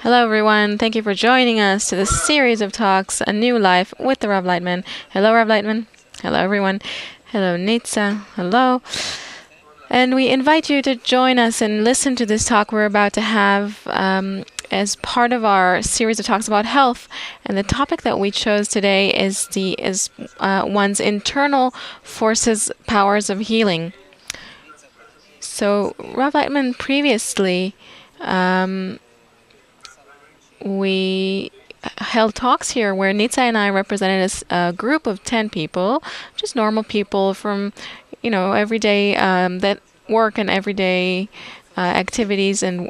Hello, everyone. Thank you for joining us to this series of talks, A New Life with the Rav Laitman. Hello, Rav Laitman. Hello, everyone. Hello, Nitza. Hello. And we invite you to join us and listen to this talk we're about to have as part of our series of talks about health. And the topic that we chose today is one's internal forces, powers of healing. So, Rav Laitman previously, we held talks here where Nitza and I represented a group of 10 people, just normal people from, everyday that work and everyday activities and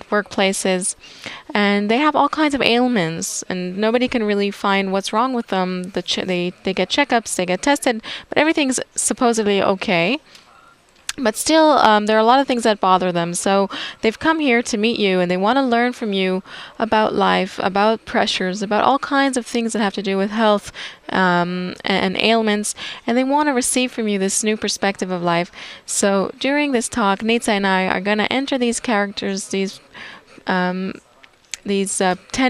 workplaces, and they have all kinds of ailments, and nobody can really find what's wrong with them. They get checkups, they get tested, but everything's supposedly okay. But still, there are a lot of things that bother them. So they've come here to meet you, and they want to learn from you about life, about pressures, about all kinds of things that have to do with health and ailments. And they want to receive from you this new perspective of life. So during this talk, Nitza and I are going to enter these characters, these 10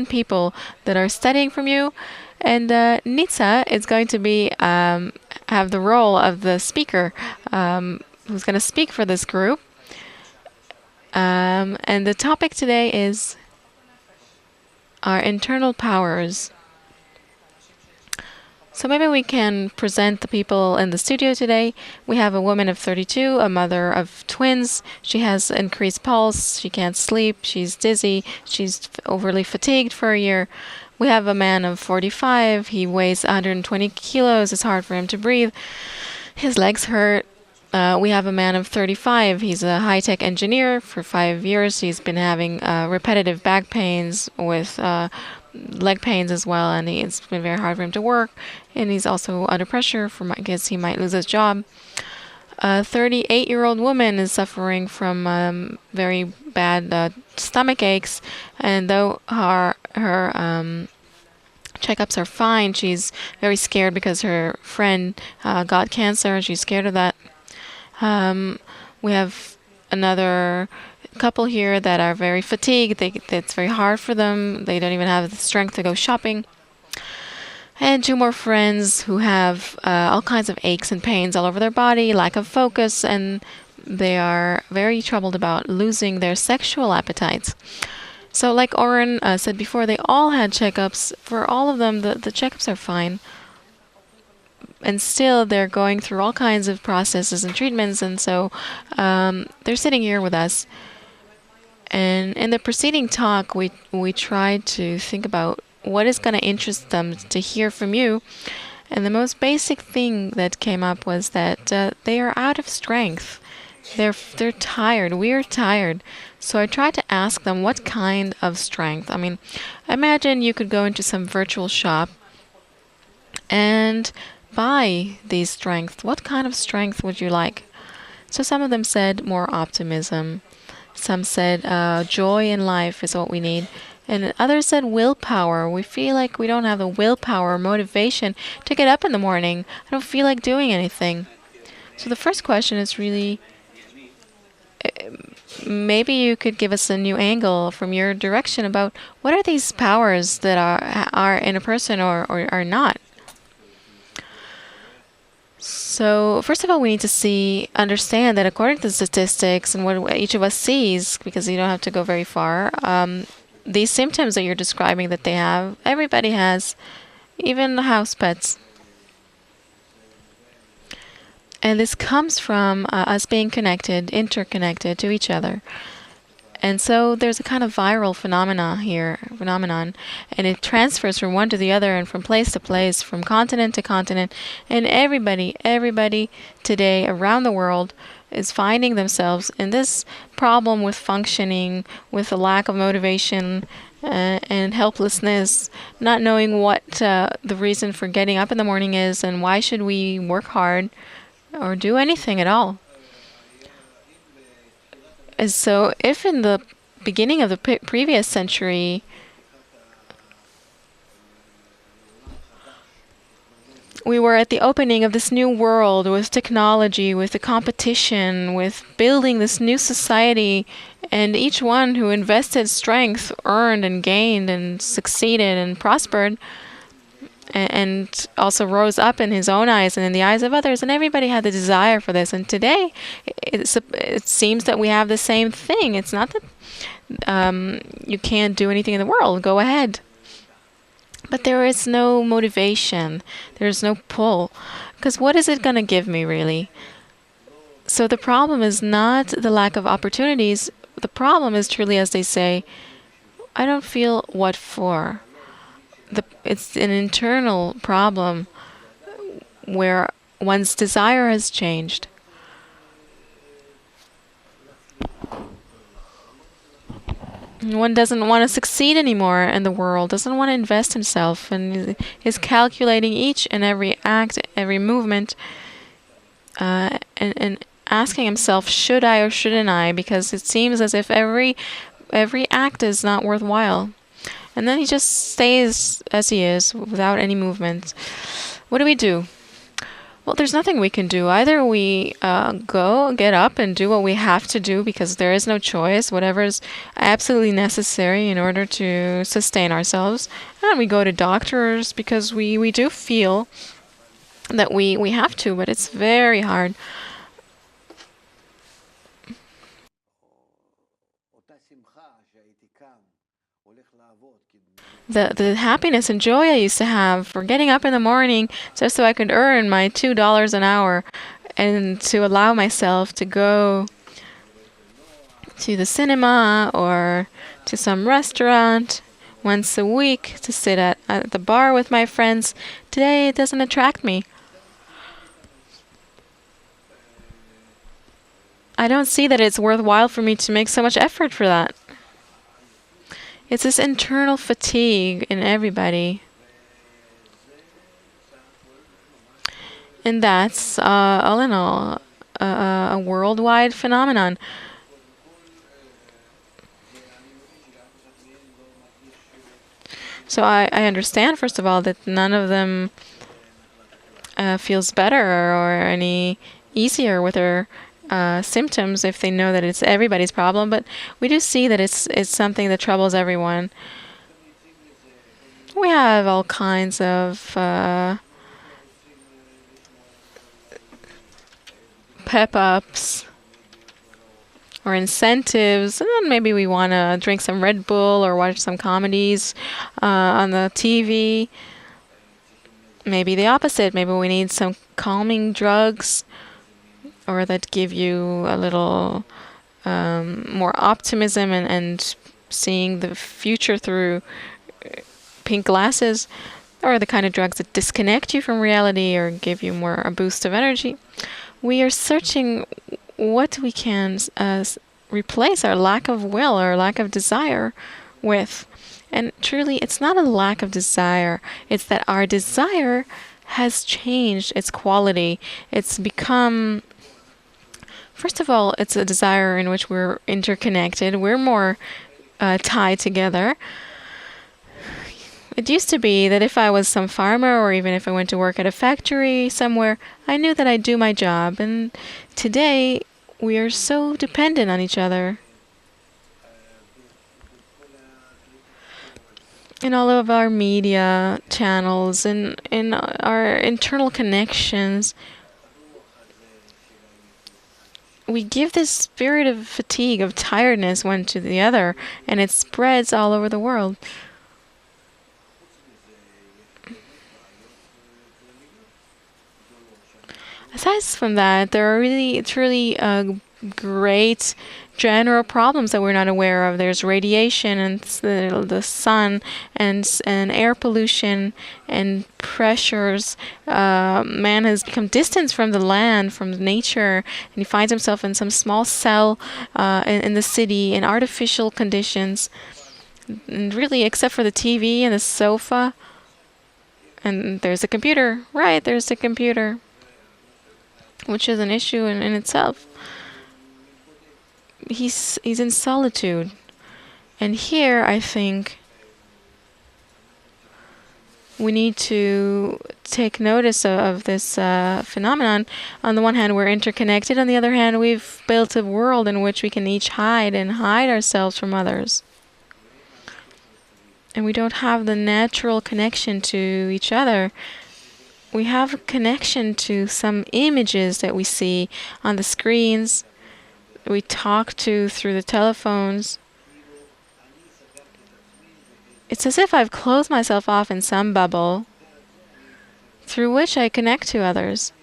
people that are studying from you. And Nitza is going to be have the role of the speaker, who's going to speak for this group. And the topic today is our internal powers. So maybe we can present the people in the studio today. We have a woman of 32, a mother of twins. She has increased pulse. She can't sleep. She's dizzy. She's overly fatigued for a year. We have a man of 45. He weighs 120 kilos. It's hard for him to breathe. His legs hurt. We have a man of 35. He's a high-tech engineer for 5 years. He's been having repetitive back pains with leg pains as well, and it's been very hard for him to work. And he's also under pressure I guess he might lose his job. A 38-year-old woman is suffering from very bad stomach aches, and though her checkups are fine, she's very scared because her friend got cancer, and she's scared of that. We have another couple here that are very fatigued. It's very hard for them. They don't even have the strength to go shopping. And 2 more friends who have all kinds of aches and pains all over their body, lack of focus, and they are very troubled about losing their sexual appetites. So like Oren said before, they all had checkups. For all of them, the checkups are fine. And still, they're going through all kinds of processes and treatments, and so they're sitting here with us. And in the preceding talk, we tried to think about what is going to interest them to hear from you. And the most basic thing that came up was that they are out of strength. They're tired. We're tired. So I tried to ask them what kind of strength. I mean, imagine you could go into some virtual shop and buy these strengths. What kind of strength would you like? So some of them said more optimism. Some said joy in life is what we need. And others said willpower. We feel like we don't have the willpower or motivation to get up in the morning. I don't feel like doing anything. So the first question is really, maybe you could give us a new angle from your direction about what are these powers that are in a person or are not. So first of all, we need to understand that according to the statistics and what each of us sees, because you don't have to go very far, these symptoms that you're describing that they have, everybody has, even the house pets. And this comes from us being interconnected to each other. And so there's a kind of viral phenomenon, and it transfers from one to the other and from place to place, from continent to continent. And everybody today around the world is finding themselves in this problem with functioning, with a lack of motivation and helplessness, not knowing what the reason for getting up in the morning is and why should we work hard or do anything at all. And so if in the beginning of the previous century, we were at the opening of this new world with technology, with the competition, with building this new society And each one who invested strength earned and gained and succeeded and prospered, and also rose up in his own eyes and in the eyes of others. And everybody had the desire for this. And today, it seems that we have the same thing. It's not that you can't do anything in the world. Go ahead. But there is no motivation. There's no pull. Because what is it going to give me, really? So the problem is not the lack of opportunities. The problem is truly, as they say, I don't feel what for. It's an internal problem where one's desire has changed. One doesn't want to succeed anymore in the world, doesn't want to invest himself, and is calculating each and every act, every movement, and asking himself, should I or shouldn't I? Because it seems as if every act is not worthwhile. And then he just stays as he is without any movement. What do? Well, there's nothing we can do. Either we get up and do what we have to do because there is no choice, whatever is absolutely necessary in order to sustain ourselves. And we go to doctors because we do feel that we have to, but it's very hard. The happiness and joy I used to have for getting up in the morning just so I could earn my $2 an hour and to allow myself to go to the cinema or to some restaurant once a week to sit at the bar with my friends. Today it doesn't attract me. I don't see that it's worthwhile for me to make so much effort for that. It's this internal fatigue in everybody. And that's, all in all, a worldwide phenomenon. So I understand, first of all, that none of them feels better or any easier with their symptoms if they know that it's everybody's problem, but we do see that it's something that troubles everyone. We have all kinds of pep-ups or incentives, and then maybe we want to drink some Red Bull or watch some comedies on the TV. Maybe the opposite. Maybe we need some calming drugs, or that give you a little more optimism and seeing the future through pink glasses, or the kind of drugs that disconnect you from reality or give you a boost of energy. We are searching what we can replace our lack of will or lack of desire with. And truly, it's not a lack of desire. It's that our desire has changed its quality. It's become... First of all, it's a desire in which we're interconnected. We're more tied together. It used to be that if I was some farmer or even if I went to work at a factory somewhere, I knew that I'd do my job. And today, we are so dependent on each other. In all of our media channels and in our internal connections, we give this spirit of fatigue, of tiredness one to the other, and it spreads all over the world. Aside from that, there are really, truly great general problems that we're not aware of. There's radiation and the sun and air pollution and pressures. Man has become distant from the land, from nature, and he finds himself in some small cell in the city in artificial conditions. And really, except for the TV and the sofa, and there's a computer. Right, there's a computer, which is an issue in itself. He's in solitude. And here, I think, we need to take notice of this phenomenon. On the one hand, we're interconnected. On the other hand, we've built a world in which we can each hide ourselves from others. And we don't have the natural connection to each other. We have a connection to some images that we see on the screens, we talk to through the telephones. It's as if I've closed myself off in some bubble through which I connect to others,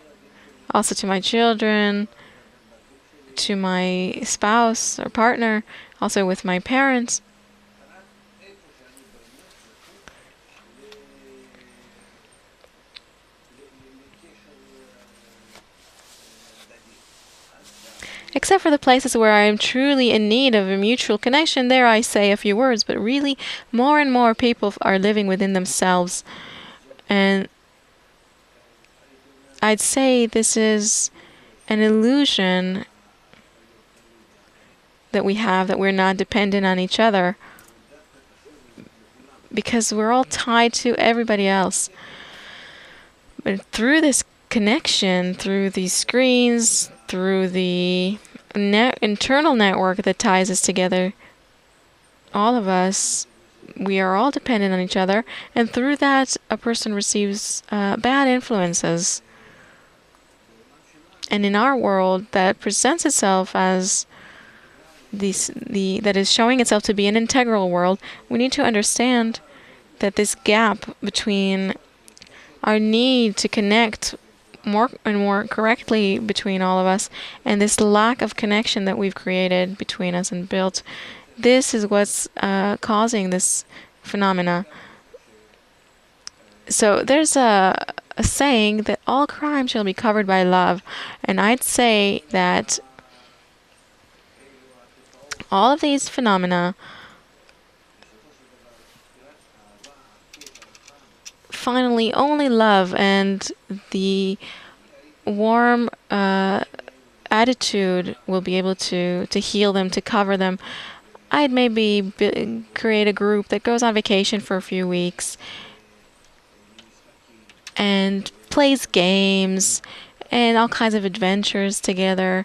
also to my children, to my spouse or partner, also with my parents. Except for the places where I am truly in need of a mutual connection, there I say a few words, but really more and more people are living within themselves. And I'd say this is an illusion that we have, that we're not dependent on each other, because we're all tied to everybody else. But through this connection, through these screens, through the internal network that ties us together, all of us, we are all dependent on each other, and through that a person receives bad influences. And in our world that presents itself as that is showing itself to be an integral world, we need to understand that this gap between our need to connect more and more correctly between all of us and this lack of connection that we've created between us and built, this is what's causing this phenomena. So there's a saying that all crime shall be covered by love, and I'd say that all of these phenomena finally only love and the warm attitude will be able to heal them, to cover them. I'd maybe create a group that goes on vacation for a few weeks and plays games and all kinds of adventures together.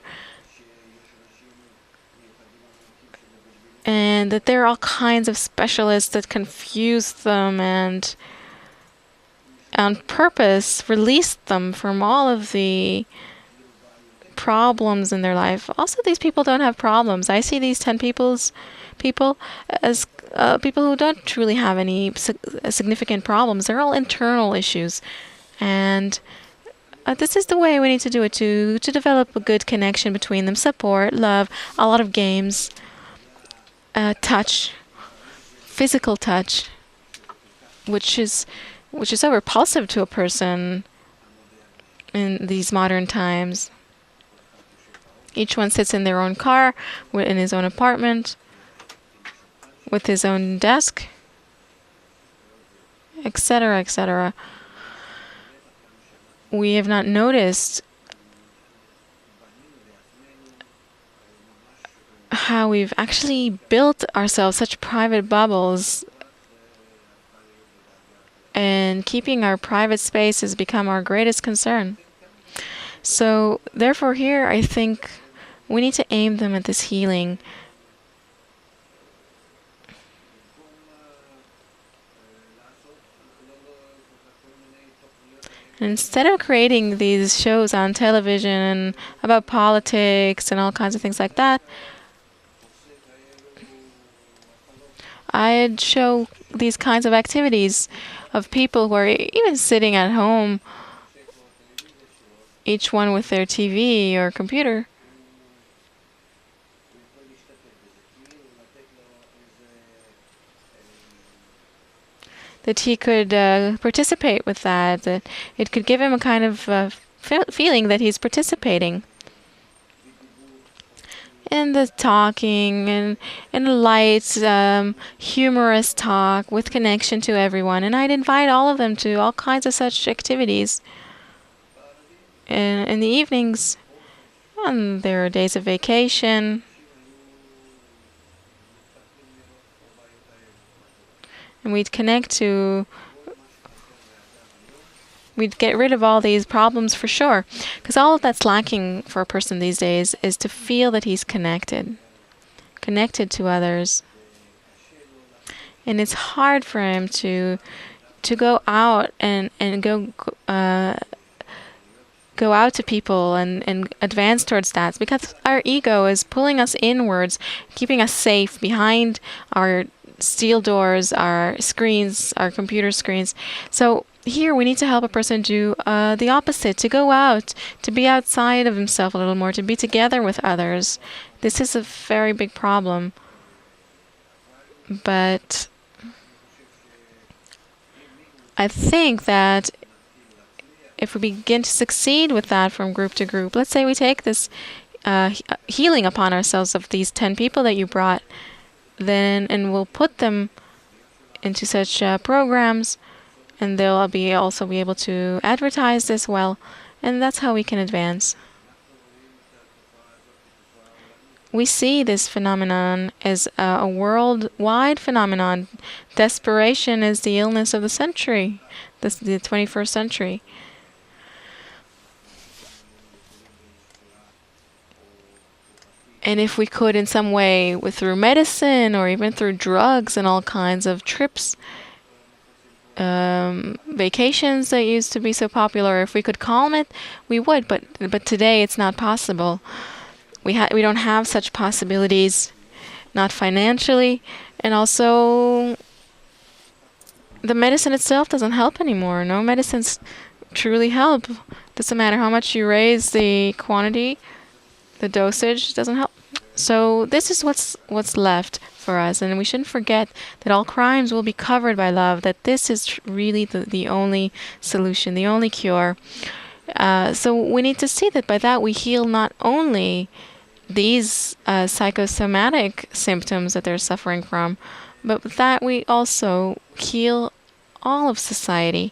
And that there are all kinds of specialists that confuse them and on purpose release them from all of the problems in their life. Also, these people don't have problems. I see these 10 people as people who don't truly have any significant problems. They're all internal issues. And this is the way we need to do it, to develop a good connection between them. Support, love, a lot of games, touch, physical touch, which is so repulsive to a person in these modern times. Each one sits in their own car, in his own apartment, with his own desk, etc., etc. We have not noticed how we've actually built ourselves such private bubbles, and keeping our private space has become our greatest concern. So therefore here I think we need to aim them at this healing. And instead of creating these shows on television about politics and all kinds of things like that, I'd show these kinds of activities of people who are even sitting at home, each one with their TV or computer, that he could participate with that. That it could give him a kind of feeling that he's participating in the talking and in the light, humorous talk with connection to everyone. And I'd invite all of them to all kinds of such activities in the evenings. And there are days of vacation. And we'd connect to We'd get rid of all these problems for sure. Because all that's lacking for a person these days is to feel that he's connected to others. And it's hard for him to go out and go out to people and advance towards that, because our ego is pulling us inwards, keeping us safe behind our steel doors, our screens, our computer screens. So here we need to help a person do the opposite, to go out, to be outside of himself a little more, to be together with others. This is a very big problem. But I think that if we begin to succeed with that from group to group, let's say we take this healing upon ourselves of these 10 people that you brought, then and we'll put them into such programs, and they'll also be able to advertise this well, and that's how we can advance. We see this phenomenon as a worldwide phenomenon. Desperation is the illness of the century, the 21st century. And if we could in some way, through medicine or even through drugs and all kinds of trips, vacations that used to be so popular, if we could calm it, we would. But today it's not possible. We don't have such possibilities, not financially, and also the medicine itself doesn't help anymore. No medicines truly help. Doesn't matter how much you raise the quantity, the dosage doesn't help. So this is what's left for us, and we shouldn't forget that all crimes will be covered by love, that this is really the only solution, the only cure. So we need to see that by that we heal not only these psychosomatic symptoms that they're suffering from, but with that we also heal all of society.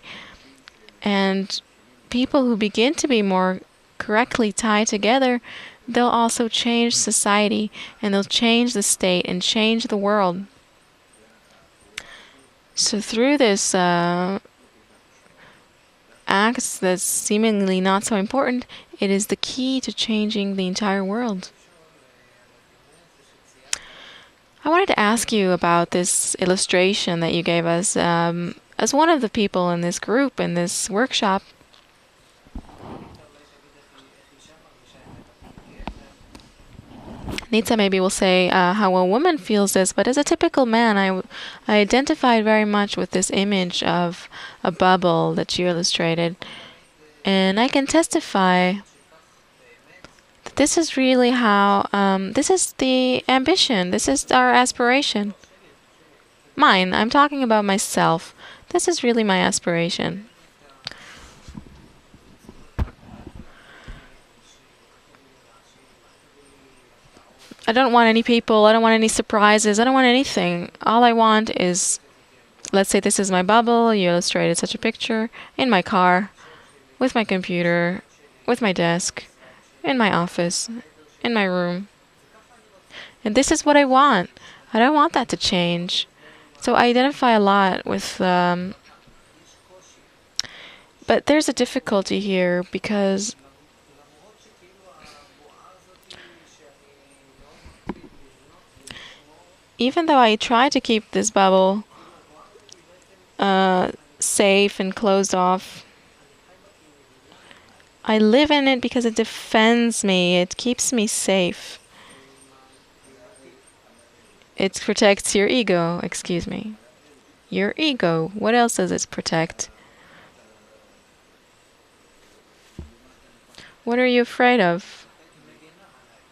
And people who begin to be more correctly tied together, they'll also change society, and they'll change the state and change the world. So through this acts that's seemingly not so important, it is the key to changing the entire world. I wanted to ask you about this illustration that you gave us. As one of the people in this group, in this workshop, Nita maybe will say how a woman feels this, but as a typical man, I identified very much with this image of a bubble that you illustrated. And I can testify that this is really how, this is the ambition, this is our aspiration. Mine, I'm talking about myself. This is really my aspiration. I don't want any people, I don't want any surprises, I don't want anything. All I want is, let's say this is my bubble, you illustrated such a picture, in my car, with my computer, with my desk, in my office, in my room. And this is what I want. I don't want that to change. So I identify a lot with, but there's a difficulty here because even though I try to keep this bubble safe and closed off, I live in it because it defends me. It keeps me safe. It protects your ego, excuse me. Your ego. What else does it protect? What are you afraid of?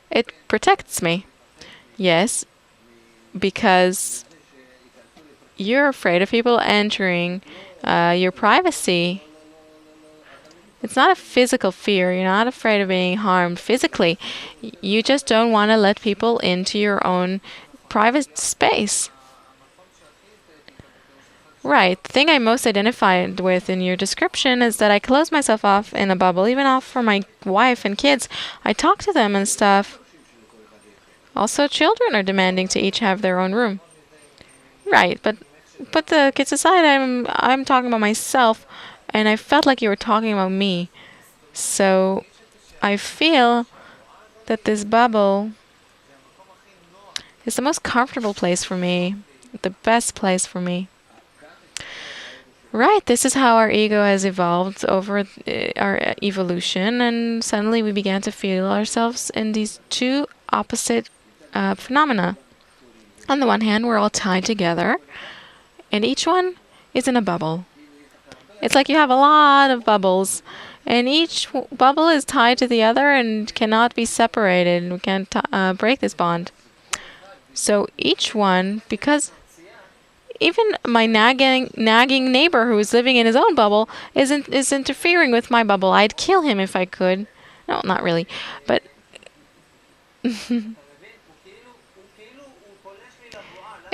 It protects me. Yes, because you're afraid of people entering your privacy. It's not a physical fear. You're not afraid of being harmed physically. You just don't want to let people into your own private space. Right. The thing I most identified with in your description is that I close myself off in a bubble, even off from my wife and kids. I talk to them and stuff. Also, children are demanding to each have their own room. Right, but put the kids aside. I'm talking about myself. And I felt like you were talking about me. So I feel that this bubble is the most comfortable place for me, the best place for me. Right, this is how our ego has evolved over our evolution, and suddenly we began to feel ourselves in these two opposite phenomena. On the one hand, we're all tied together, and each one is in a bubble. It's like you have a lot of bubbles, and each bubble is tied to the other and cannot be separated. We can't break this bond. So each one, because even my nagging neighbor who is living in his own bubble is interfering with my bubble. I'd kill him if I could. No, not really, but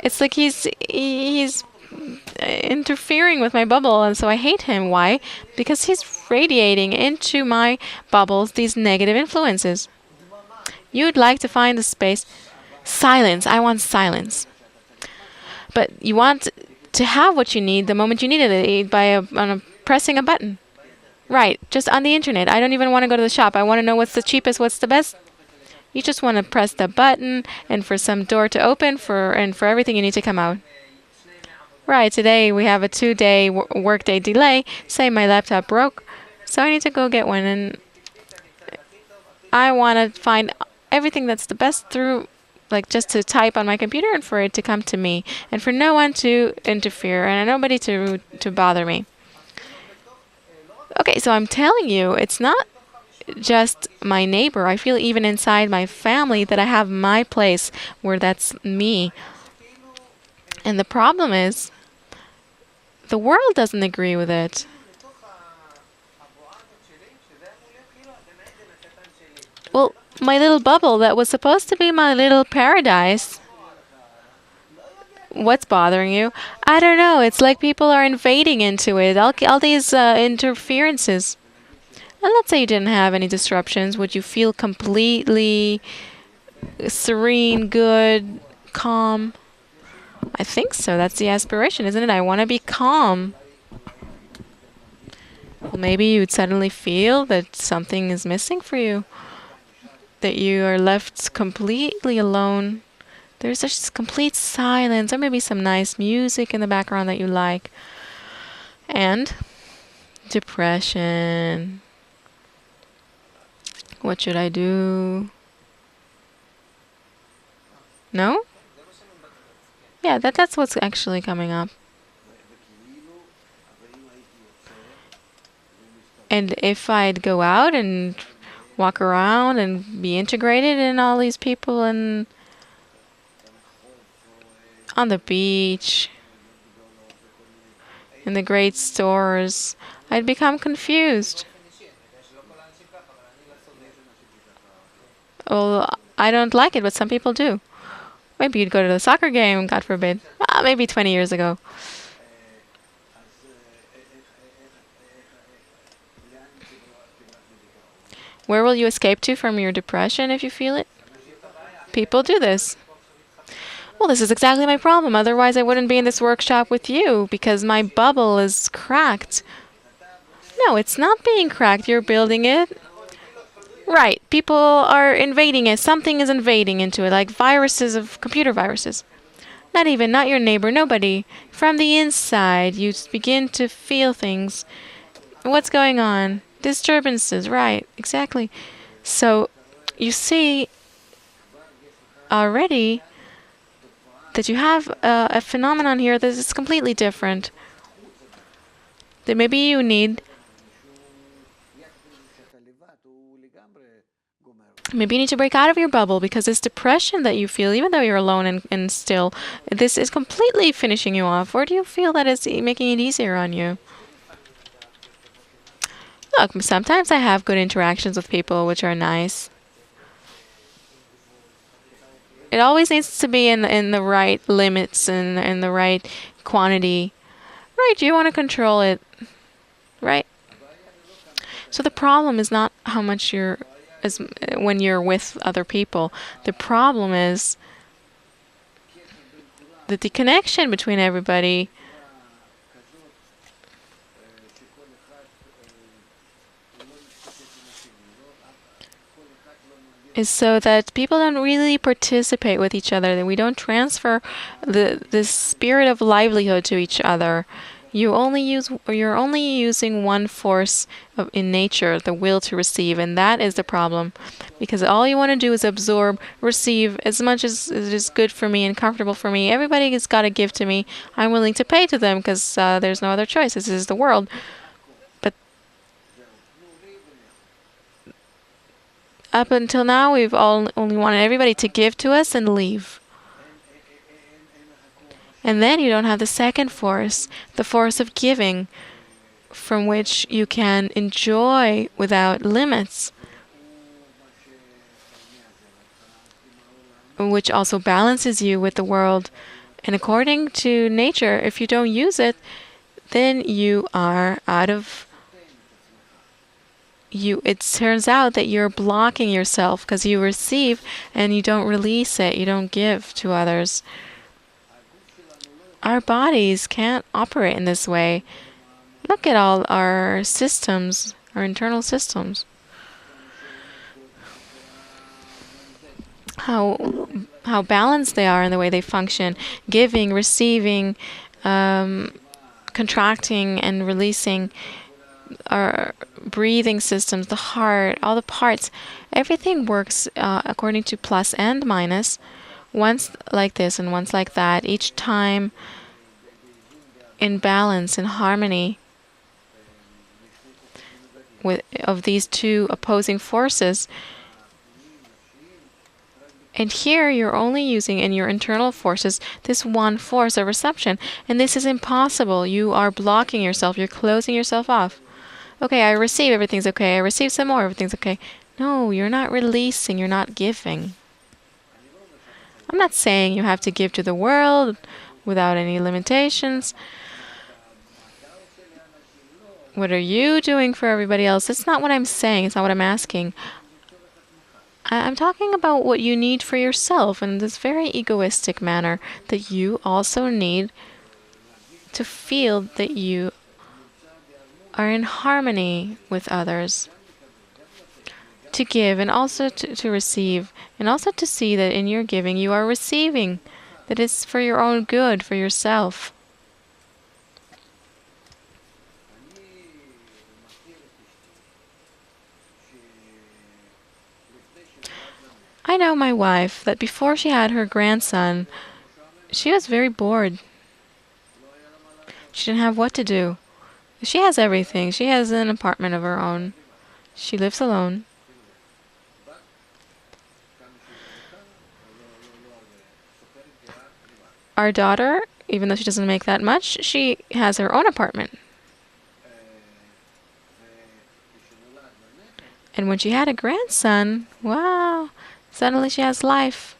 it's like he's interfering with my bubble, and so I hate him. Why? Because he's radiating into my bubbles these negative influences. You'd like to find the space. Silence. I want silence. But you want to have what you need the moment you need it by pressing a button. Right, just on the internet. I don't even want to go to the shop. I want to know what's the cheapest, what's the best. You just want to press the button and for some door to open and for everything you need to come out. Right, today we have a 2-day workday delay. Say my laptop broke, so I need to go get one, and I want to find everything that's the best through, like, just to type on my computer and for it to come to me and for no one to interfere and nobody to bother me. Okay, so I'm telling you, it's not just my neighbor. I feel even inside my family that I have my place where that's me. And the problem is, the world doesn't agree with it. Well, my little bubble that was supposed to be my little paradise. What's bothering you? I don't know. It's like people are invading into it. All these interferences. And let's say you didn't have any disruptions. Would you feel completely serene, good, calm? I think so. That's the aspiration, isn't it? I want to be calm. Well, maybe you'd suddenly feel that something is missing for you. That you are left completely alone. There's just complete silence, or maybe some nice music in the background that you like. And depression. What should I do? No? Yeah, that's what's actually coming up. And if I'd go out and walk around and be integrated in all these people and on the beach, in the great stores, I'd become confused. Well, I don't like it, but some people do. Maybe you'd go to the soccer game, God forbid. Maybe 20 years ago. Where will you escape to from your depression if you feel it? People do this. Well, this is exactly my problem. Otherwise, I wouldn't be in this workshop with you because my bubble is cracked. No, it's not being cracked. You're building it. Right. People are invading it. Something is invading into it, like viruses of computer viruses. Not your neighbor, nobody. From the inside, you begin to feel things. What's going on? Disturbances, right, exactly. So, you see already that you have a phenomenon here that is completely different. That maybe you need to break out of your bubble because this depression that you feel, even though you're alone and still, this is completely finishing you off. Or do you feel that it's making it easier on you? Look, sometimes I have good interactions with people which are nice. It always needs to be in the right limits and in the right quantity. Right, you want to control it. Right? So the problem is not how much when you're with other people. The problem is that the connection between everybody is so that people don't really participate with each other, that we don't transfer the spirit of livelihood to each other. You're only using one force in nature, the will to receive, and that is the problem, because all you want to do is absorb, receive as much as is good for me and comfortable for me. Everybody has got to give to me. I'm willing to pay to them because there's no other choice. This is the world. But up until now, we've only wanted everybody to give to us and leave. And then you don't have the second force, the force of giving, from which you can enjoy without limits, which also balances you with the world. And according to nature, if you don't use it, then you are out of you. It turns out that you're blocking yourself because you receive and you don't release it, you don't give to others. Our bodies can't operate in this way. Look at all our systems, our internal systems. How balanced they are in the way they function, giving, receiving, contracting and releasing, our breathing systems, the heart, all the parts. Everything works according to plus and minus, once like this and once like that, each time in balance, in harmony of these two opposing forces. And here you're only using in your internal forces this one force of reception. And this is impossible. You are blocking yourself. You're closing yourself off. Okay, I receive, everything's okay. I receive some more, everything's okay. No, you're not releasing. You're not giving. I'm not saying you have to give to the world without any limitations. What are you doing for everybody else? That's not what I'm saying. It's not what I'm asking. I'm talking about what you need for yourself in this very egoistic manner, that you also need to feel that you are in harmony with others, to give and also to receive, and also to see that in your giving you are receiving, that it's for your own good, for yourself. I know my wife, that before she had her grandson, she was very bored. She didn't have what to do. She has everything. She has an apartment of her own. She lives alone. Our daughter, even though she doesn't make that much, she has her own apartment. And when she had a grandson, wow, suddenly she has life.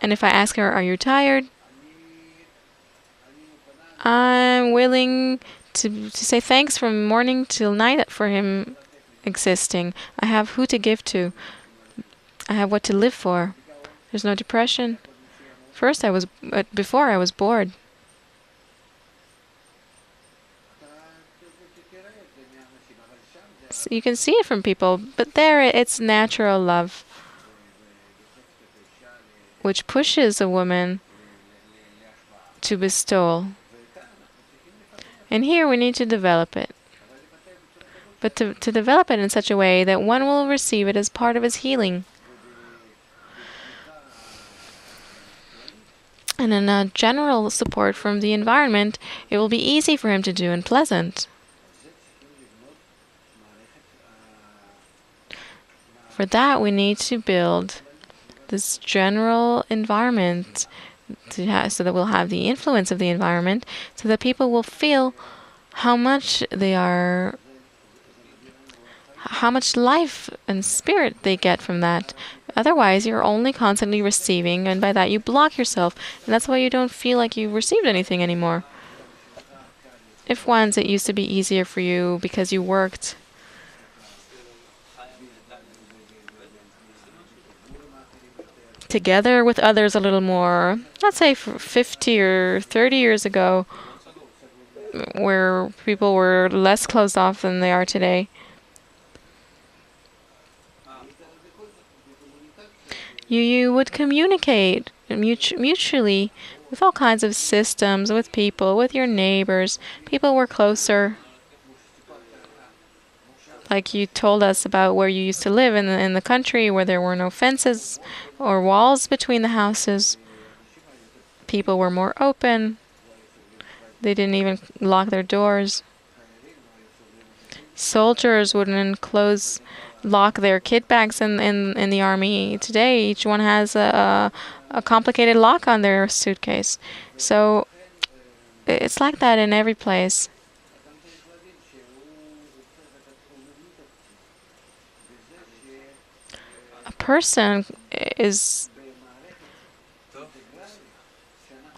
And if I ask her, are you tired? I'm willing to say thanks from morning till night for him existing. I have who to give to. I have what to live for. There's no depression. Before I was bored. So you can see it from people, but there it's natural love, which pushes a woman to bestow. And here we need to develop it. But to develop it in such a way that one will receive it as part of his healing. And in a general support from the environment, it will be easy for him to do and pleasant. For that, we need to build this general environment so that we'll have the influence of the environment, so that people will feel how much life and spirit they get from that. Otherwise, you're only constantly receiving, and by that you block yourself, and that's why you don't feel like you've received anything anymore. If once it used to be easier for you because you worked together with others a little more, let's say for 50 or 30 years ago, where people were less closed off than they are today. You would communicate mutually with all kinds of systems, with people, with your neighbors. People were closer. Like you told us about where you used to live in the country, where there were no fences or walls between the houses. People were more open. They didn't even lock their doors. Soldiers wouldn't lock their kit bags in the army. Today, each one has a complicated lock on their suitcase. So it's like that in every place. A person is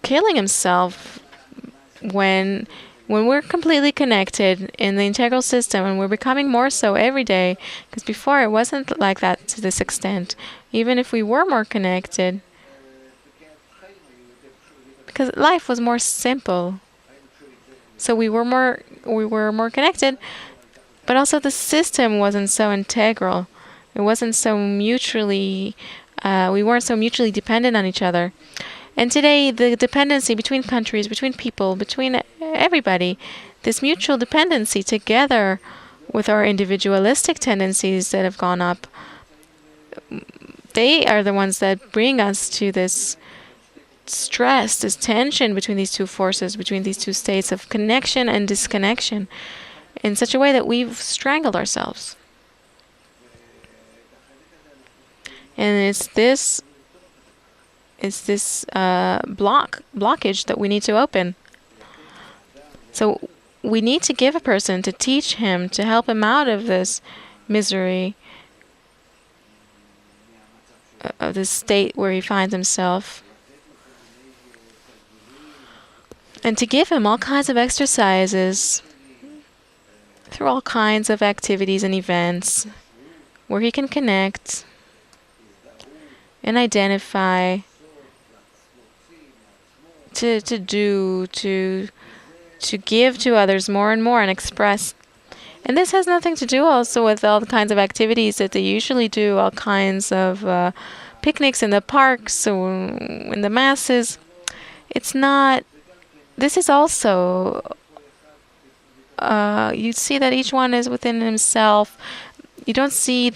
killing himself when we're completely connected in the integral system, and we're becoming more so every day, because before it wasn't like that to this extent, even if we were more connected, because life was more simple. So we were more connected, but also the system wasn't so integral. It wasn't so mutually, we weren't so mutually dependent on each other. And today, the dependency between countries, between people, between everybody, this mutual dependency together with our individualistic tendencies that have gone up, they are the ones that bring us to this stress, this tension between these two forces, between these two states of connection and disconnection, in such a way that we've strangled ourselves. And it's this blockage that we need to open. So we need to give a person, to teach him, to help him out of this misery, of this state where he finds himself, and to give him all kinds of exercises through all kinds of activities and events where he can connect and identify, to give to others more and more and express. And this has nothing to do also with all the kinds of activities that they usually do, all kinds of picnics in the parks or in the masses. It's not, this is also, you see that each one is within himself. You don't see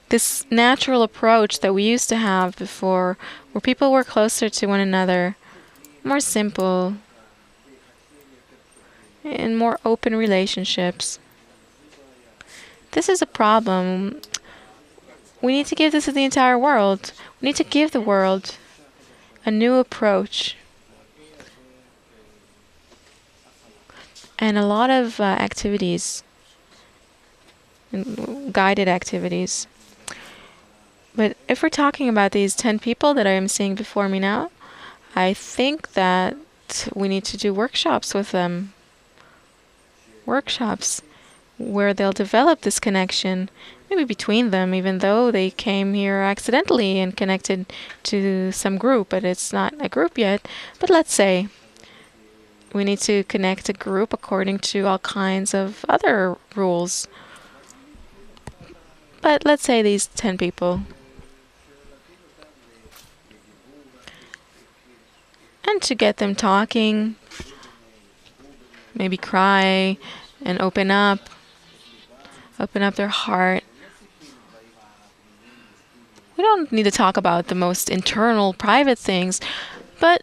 this natural approach that we used to have before, where people were closer to one another, more simple, in more open relationships. This is a problem. We need to give this to the entire world. We need to give the world a new approach. And a lot of activities, guided activities. But if we're talking about these 10 people that I am seeing before me now, I think that we need to do workshops with them. Workshops where they'll develop this connection, maybe between them, even though they came here accidentally and connected to some group, but it's not a group yet. But let's say we need to connect a group according to all kinds of other rules. But let's say these 10 people. And to get them talking, maybe cry and open up their heart. We don't need to talk about the most internal, private things, but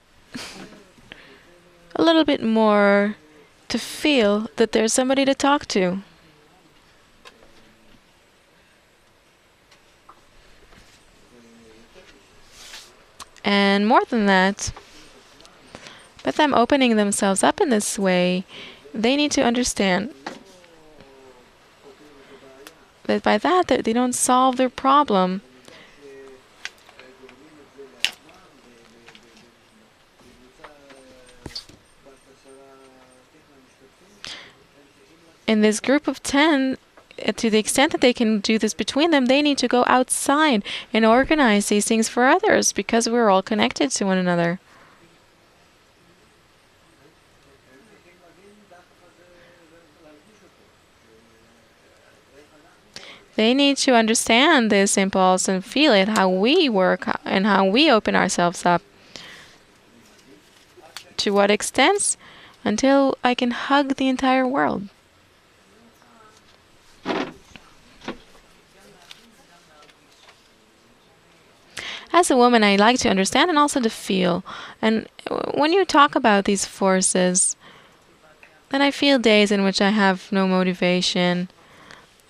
a little bit more to feel that there's somebody to talk to. And more than that, but them opening themselves up in this way, they need to understand that by that they don't solve their problem. In this group of 10, to the extent that they can do this between them, they need to go outside and organize these things for others, because we're all connected to one another. They need to understand this impulse and feel it, how we work and how we open ourselves up. To what extent? Until I can hug the entire world. As a woman, I like to understand and also to feel. And when you talk about these forces, then I feel days in which I have no motivation.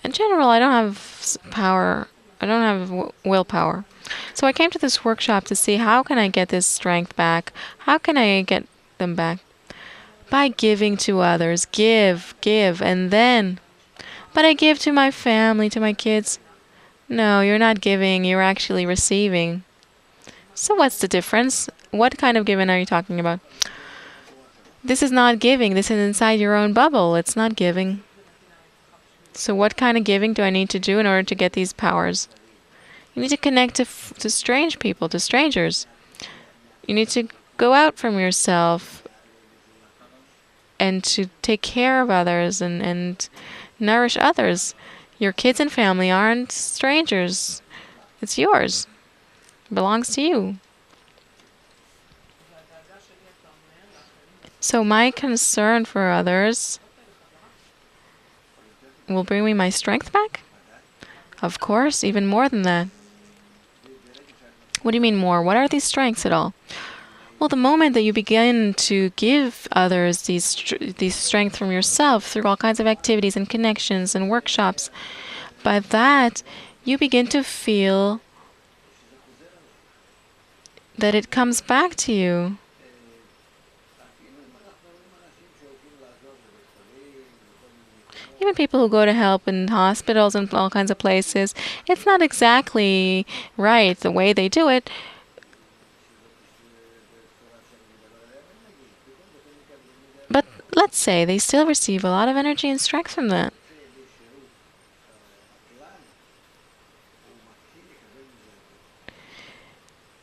In general, I don't have power. I don't have willpower. So I came to this workshop to see how can I get this strength back? How can I get them back? By giving to others. Give, and then. But I give to my family, to my kids. No, you're not giving. You're actually receiving. So what's the difference? What kind of giving are you talking about? This is not giving. This is inside your own bubble. It's not giving. So what kind of giving do I need to do in order to get these powers? You need to connect to strange people, to strangers. You need to go out from yourself and to take care of others and nourish others. Your kids and family aren't strangers. It's yours. It belongs to you. So my concern for others will bring me my strength back? Of course, even more than that. What do you mean more? What are these strengths at all? Well, the moment that you begin to give others these strength from yourself through all kinds of activities and connections and workshops, by that you begin to feel that it comes back to you. Even people who go to help in hospitals and all kinds of places, it's not exactly right the way they do it. But let's say they still receive a lot of energy and strength from that.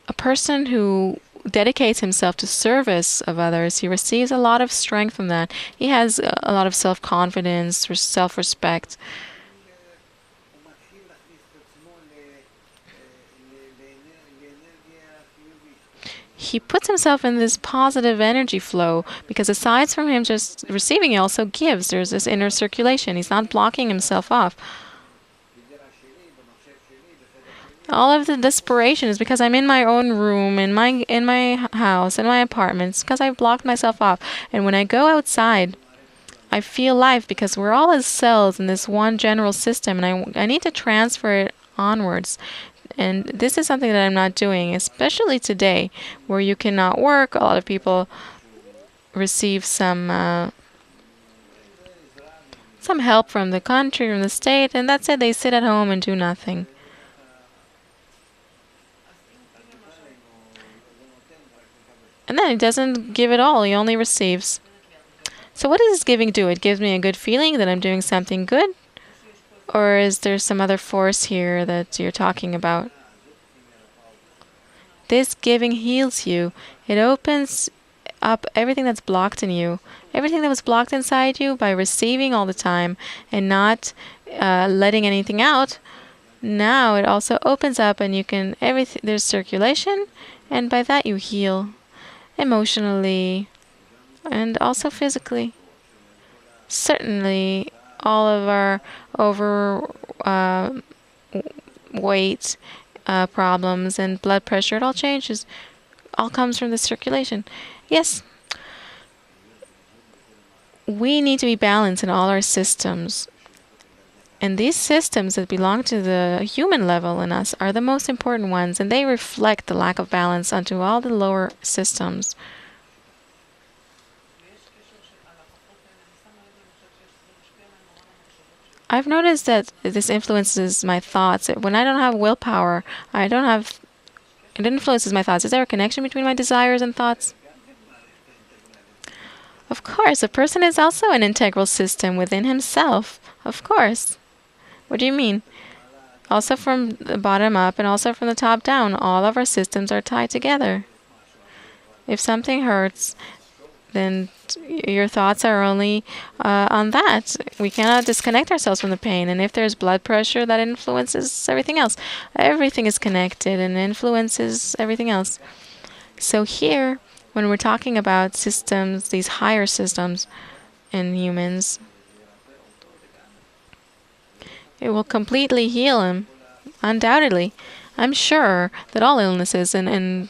A person who dedicates himself to service of others, he receives a lot of strength from that. He has a lot of self-confidence, self-respect. He puts himself in this positive energy flow because aside from him just receiving, he also gives. There's this inner circulation. He's not blocking himself off. All of the desperation is because I'm in my own room, in my house, in my apartments, because I've blocked myself off. And when I go outside, I feel life because we're all as cells in this one general system, and I need to transfer it onwards. And this is something that I'm not doing, especially today, where you cannot work. A lot of people receive some help from the country, from the state, and that's it. They sit at home and do nothing. And then he doesn't give at all. He only receives. So what does this giving do? It gives me a good feeling that I'm doing something good? Or is there some other force here that you're talking about? This giving heals you. It opens up everything that's blocked in you. Everything that was blocked inside you by receiving all the time and not letting anything out. Now it also opens up and you can, there's circulation, and by that you heal. Emotionally and also physically. Certainly all of our overweight problems and blood pressure, it all changes. All comes from the circulation. Yes, we need to be balanced in all our systems. And these systems that belong to the human level in us are the most important ones, and they reflect the lack of balance onto all the lower systems. I've noticed that this influences my thoughts. When I don't have willpower, it influences my thoughts. Is there a connection between my desires and thoughts? Of course, a person is also an integral system within himself. Of course. What do you mean? Also from the bottom up and also from the top down. All of our systems are tied together. If something hurts, then your thoughts are only on that. We cannot disconnect ourselves from the pain. And if there's blood pressure, that influences everything else. Everything is connected and influences everything else. So here, when we're talking about systems, these higher systems in humans, it will completely heal him, undoubtedly. I'm sure that all illnesses, and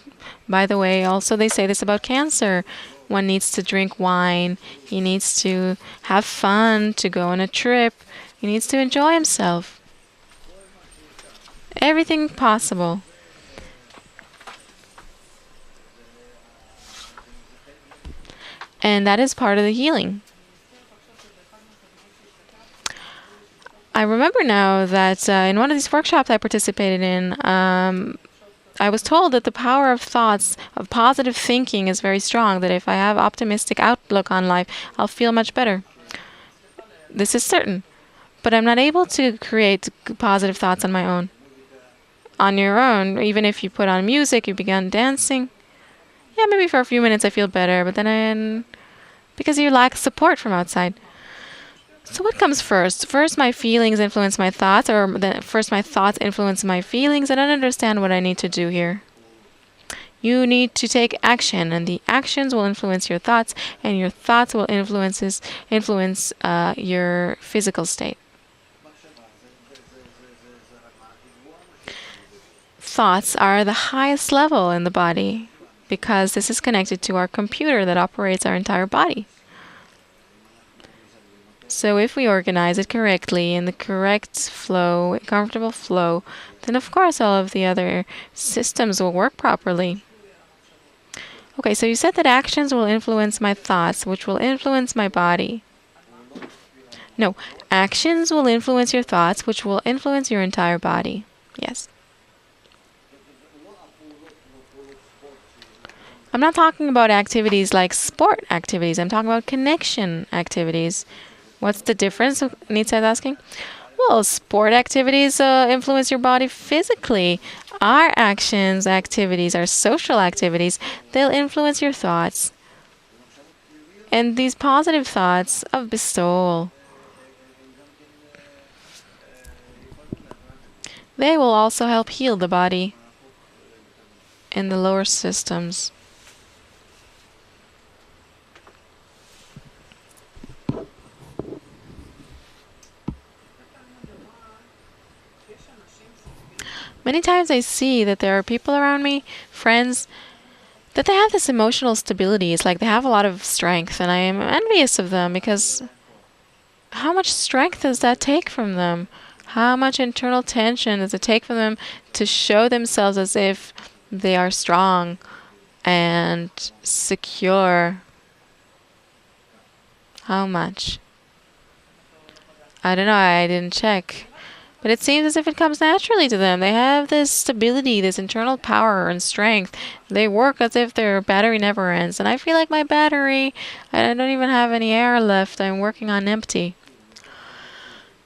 by the way, also they say this about cancer. One needs to drink wine. He needs to have fun, to go on a trip. He needs to enjoy himself. Everything possible. And that is part of the healing. I remember now that in one of these workshops I participated in, I was told that the power of thoughts, of positive thinking, is very strong, that if I have optimistic outlook on life, I'll feel much better. This is certain. But I'm not able to create positive thoughts on my own. On your own, even if you put on music, you begin dancing, yeah, maybe for a few minutes I feel better, but then because you lack support from outside. So what comes first? First my feelings influence my thoughts, or then first my thoughts influence my feelings? I don't understand what I need to do here. You need to take action, and the actions will influence your thoughts, and your thoughts will influence your physical state. Thoughts are the highest level in the body because this is connected to our computer that operates our entire body. So if we organize it correctly in the correct flow, comfortable flow, then of course all of the other systems will work properly. Okay, so you said that actions will influence my thoughts, which will influence my body. No, actions will influence your thoughts, which will influence your entire body. Yes. I'm not talking about activities like sport activities. I'm talking about connection activities. What's the difference? Nietzsche is asking. Well, sport activities influence your body physically. Our actions, activities, our social activities, they'll influence your thoughts. And these positive thoughts of bestowal, they will also help heal the body in the lower systems. Many times I see that there are people around me, friends, that they have this emotional stability. It's like they have a lot of strength, and I am envious of them because how much strength does that take from them? How much internal tension does it take from them to show themselves as if they are strong and secure? How much? I don't know, I didn't check. But it seems as if it comes naturally to them. They have this stability, this internal power and strength. They work as if their battery never ends. And I feel like my battery, I don't even have any air left. I'm working on empty.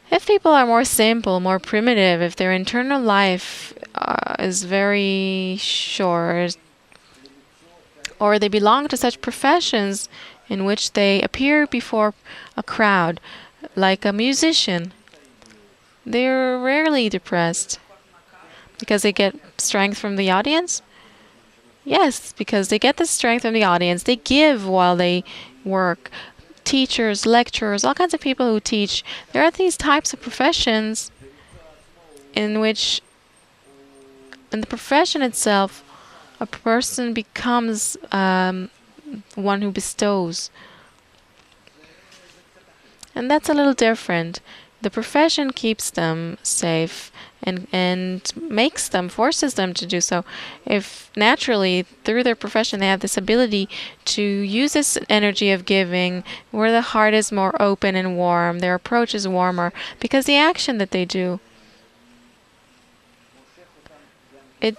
If people are more simple, more primitive, if their internal life is very short, or they belong to such professions in which they appear before a crowd, like a musician, they're rarely depressed because they get strength from the audience. Yes, because they get the strength from the audience. They give while they work. Teachers, lecturers, all kinds of people who teach. There are these types of professions in which, in the profession itself, a person becomes one who bestows. And that's a little different. The profession keeps them safe and makes them, forces them to do so. If naturally, through their profession, they have this ability to use this energy of giving, where the heart is more open and warm, their approach is warmer, because the action that they do, it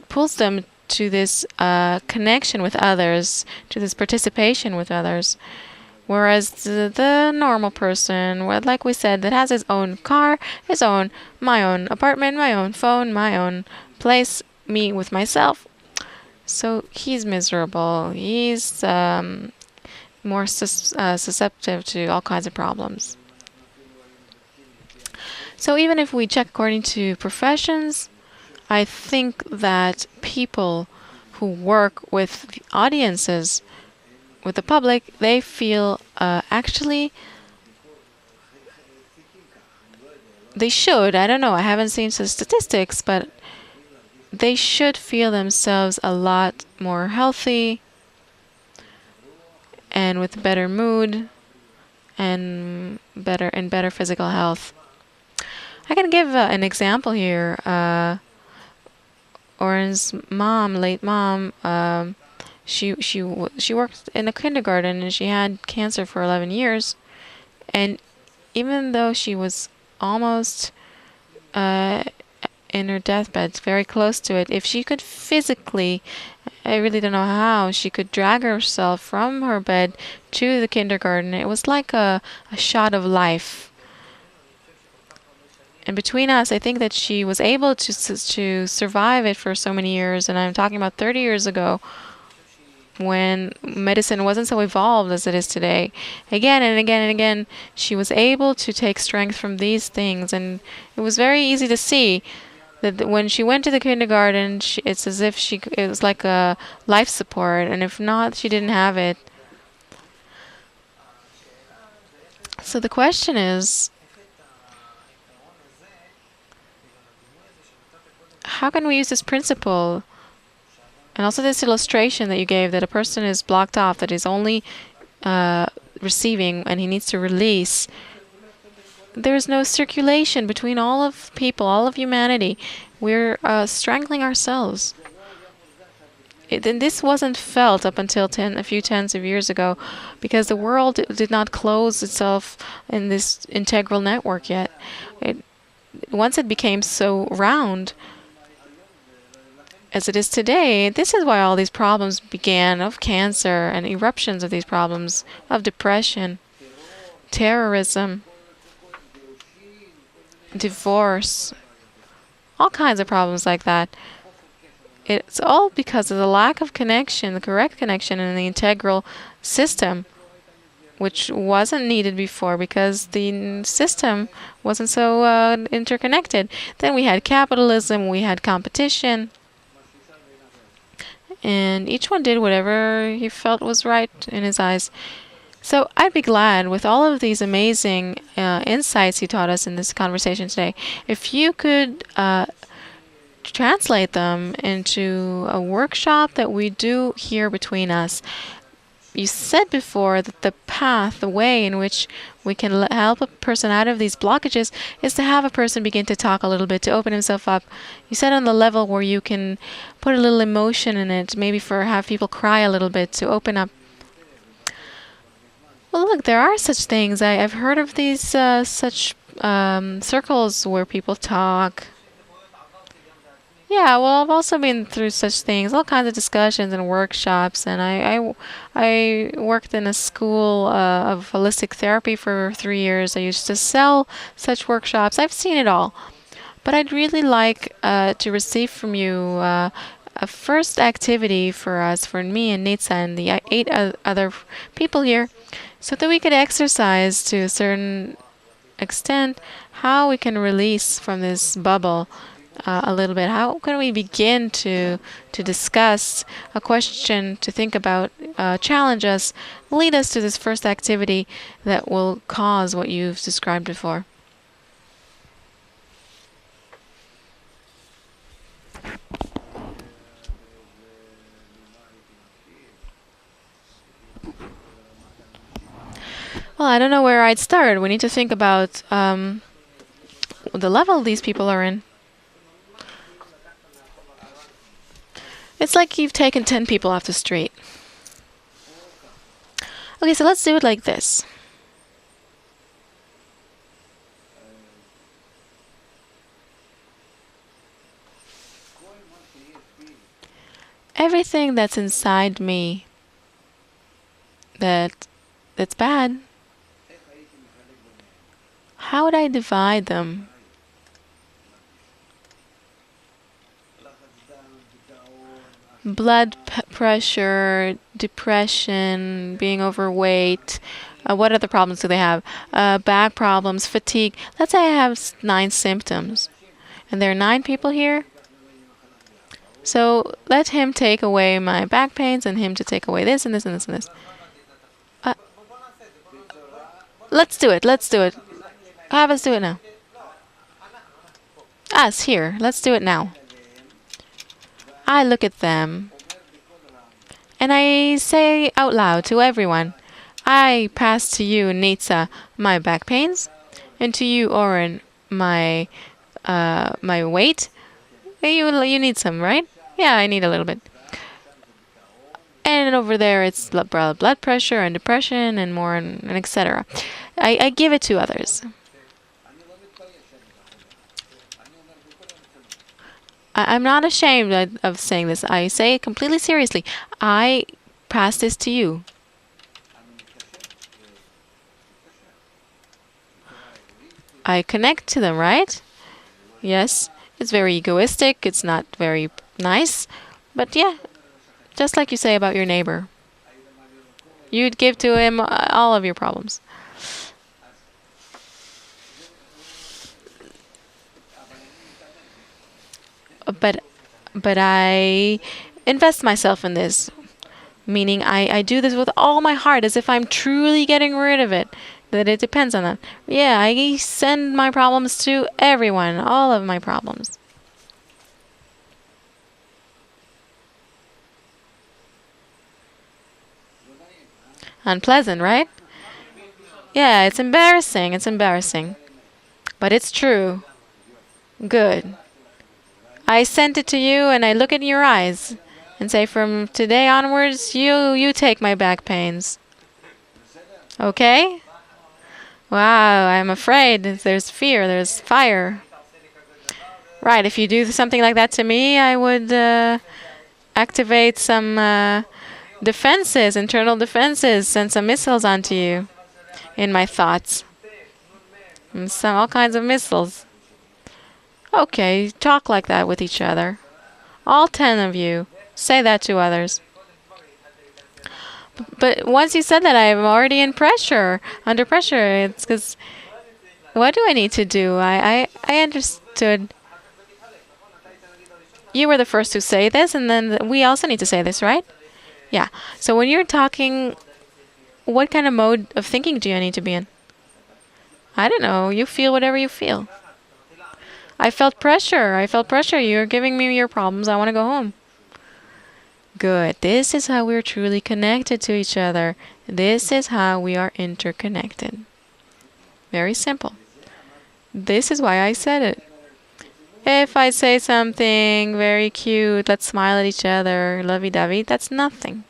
pulls them to this connection with others, to this participation with others. Whereas the normal person, like we said, that has his own car, my own apartment, my own phone, my own place, me with myself. So he's miserable. He's more susceptible to all kinds of problems. So even if we check according to professions, I think that people who work with audiences, with the public, they feel actually they should. I don't know. I haven't seen some statistics, but they should feel themselves a lot more healthy and with better mood and better physical health. I can give an example here. Oren's mom, late mom, she worked in a kindergarten and she had cancer for 11 years, and even though she was almost in her deathbed, very close to it, if she could physically, I really don't know how, she could drag herself from her bed to the kindergarten. It was like a shot of life. And between us, I think that she was able to survive it for so many years. And I'm talking about 30 years ago, when medicine wasn't so evolved as it is today. Again and again and again, she was able to take strength from these things. And it was very easy to see that when she went to the kindergarten, it's as if it was like a life support. And if not, she didn't have it. So the question is, how can we use this principle and also this illustration that you gave, that a person is blocked off, that is only receiving and he needs to release? There is no circulation between all of people, all of humanity. We're strangling ourselves. And this wasn't felt up until a few tens of years ago, because the world did not close itself in this integral network yet. Once it became so round as it is today, this is why all these problems began, of cancer and eruptions of these problems, of depression, terrorism, divorce, all kinds of problems like that. It's all because of the lack of connection, the correct connection in the integral system, which wasn't needed before because the system wasn't so interconnected. Then we had capitalism, we had competition, and each one did whatever he felt was right in his eyes. So I'd be glad, with all of these amazing insights you taught us in this conversation today, if you could translate them into a workshop that we do here between us. You said before that the path, the way in which we can help a person out of these blockages, is to have a person begin to talk a little bit, to open himself up. You said on the level where you can put a little emotion in it, maybe have people cry a little bit, to open up. Well, look, there are such things. I've heard of these such circles where people talk. Yeah, well, I've also been through such things, all kinds of discussions and workshops, and I worked in a school of holistic therapy for 3 years. I used to sell such workshops. I've seen it all. But I'd really like to receive from you a first activity for us, for me and Nitsa and the 8 other people here, so that we could exercise to a certain extent how we can release from this bubble a little bit. How can we begin to discuss a question, to think about, challenge us, lead us to this first activity that will cause what you've described before? Well, I don't know where I'd start. We need to think about the level these people are in. It's like you've taken 10 people off the street. Okay, so let's do it like this. Everything that's inside me that's bad, how would I divide them? pressure, depression, being overweight. What other problems do they have? Back problems, fatigue. Let's say I have 9 symptoms, and there are 9 people here. So let him take away my back pains, and him to take away this and this and this and this. Uh, let's do it. Let's do it. Have us do it now. Us here. Let's do it now. I look at them, and I say out loud to everyone, I pass to you, Nitsa, my back pains, and to you, Oren, my weight. You need some, right? Yeah, I need a little bit. And over there, it's blood pressure and depression and more and etc. I give it to others. I'm not ashamed of saying this. I say it completely seriously. I pass this to you. I connect to them, right? Yes, it's very egoistic. It's not very nice. But yeah, just like you say about your neighbor. You'd give to him all of your problems. But I invest myself in this, meaning I do this with all my heart, as if I'm truly getting rid of it. That it depends on that. Yeah, I send my problems to everyone, all of my problems. Unpleasant, right? Yeah, it's embarrassing. It's embarrassing. But it's true. Good. I sent it to you, and I look in your eyes and say, from today onwards, you take my back pains. Okay? Wow, I'm afraid. There's fear. There's fire. Right, if you do something like that to me, I would activate some defenses, internal defenses, send some missiles onto you in my thoughts. And all kinds of missiles. Okay, talk like that with each other. All 10 of you. Say that to others. But once you said that, I'm already in pressure, under pressure. It's because, what do I need to do? I understood. You were the first to say this, and then we also need to say this, right? Yeah. So when you're talking, what kind of mode of thinking do you need to be in? I don't know. You feel whatever you feel. I felt pressure. I felt pressure. You're giving me your problems. I want to go home. Good. This is how we're truly connected to each other. This is how we are interconnected. Very simple. This is why I said it. If I say something very cute, let's smile at each other, lovey-dovey, that's nothing.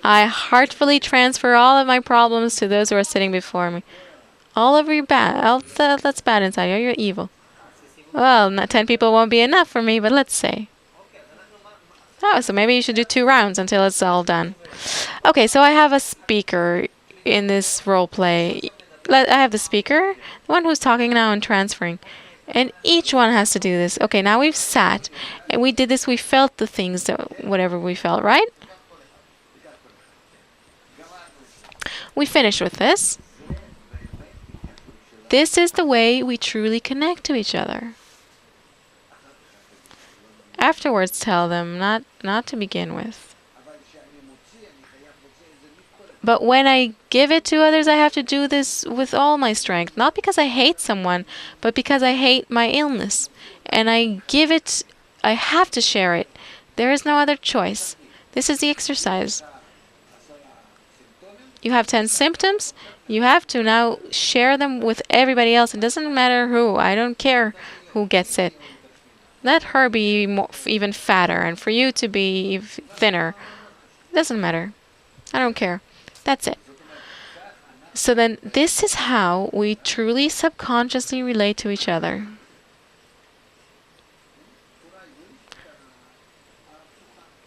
I heartfully transfer all of my problems to those who are sitting before me. All of your bad, that's bad inside you, you're evil. Well, not 10 people won't be enough for me, but let's say. Oh, so maybe you should do 2 rounds until it's all done. Okay, so I have a speaker in this role play. I have the speaker, the one who's talking now and transferring. And each one has to do this. Okay, now we've sat, and we did this, we felt the things, whatever we felt, right? We finished with this. This is the way we truly connect to each other. Afterwards, tell them not to begin with. But when I give it to others, I have to do this with all my strength. Not because I hate someone, but because I hate my illness. And I give it, I have to share it. There is no other choice. This is the exercise. You have 10 symptoms. You have to now share them with everybody else. It doesn't matter who. I don't care who gets it. Let her be even fatter, and for you to be thinner. It doesn't matter. I don't care. That's it. So then this is how we truly subconsciously relate to each other.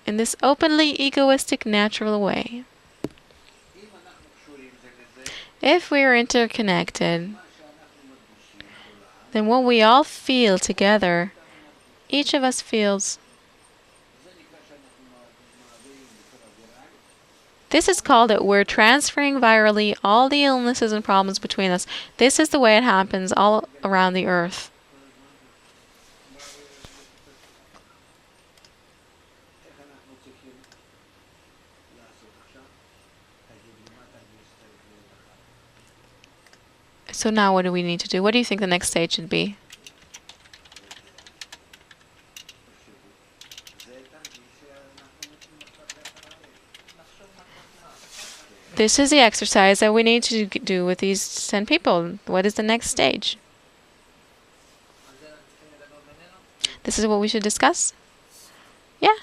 In this openly egoistic, natural way. If we are interconnected, then what we all feel together each of us feels. This is called that we're transferring virally all the illnesses and problems between us. This is the way it happens all around the earth. So now what do we need to do? What do you think the next stage should be? This is the exercise that we need to do with these 10 people. What is the next stage? This is what we should discuss? Yeah.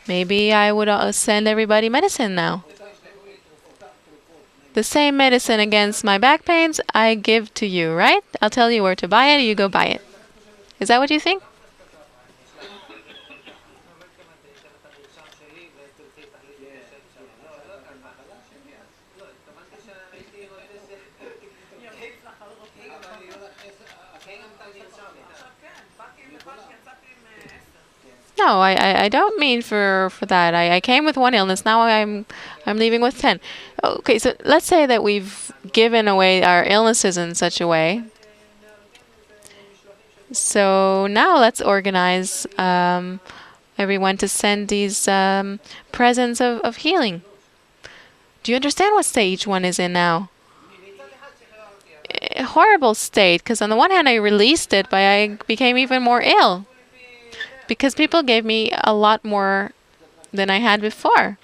Maybe I would send everybody medicine now. The same medicine against my back pains I give to you, right? I'll tell you where to buy it, you go buy it. Is that what you think? No, I don't mean for that. I came with one illness. Now I'm leaving with 10. Okay, so let's say that we've given away our illnesses in such a way. So now let's organize everyone to send these presents of healing. Do you understand what state each one is in now? A horrible state, because on the one hand I released it, but I became even more ill. Because people gave me a lot more than I had before.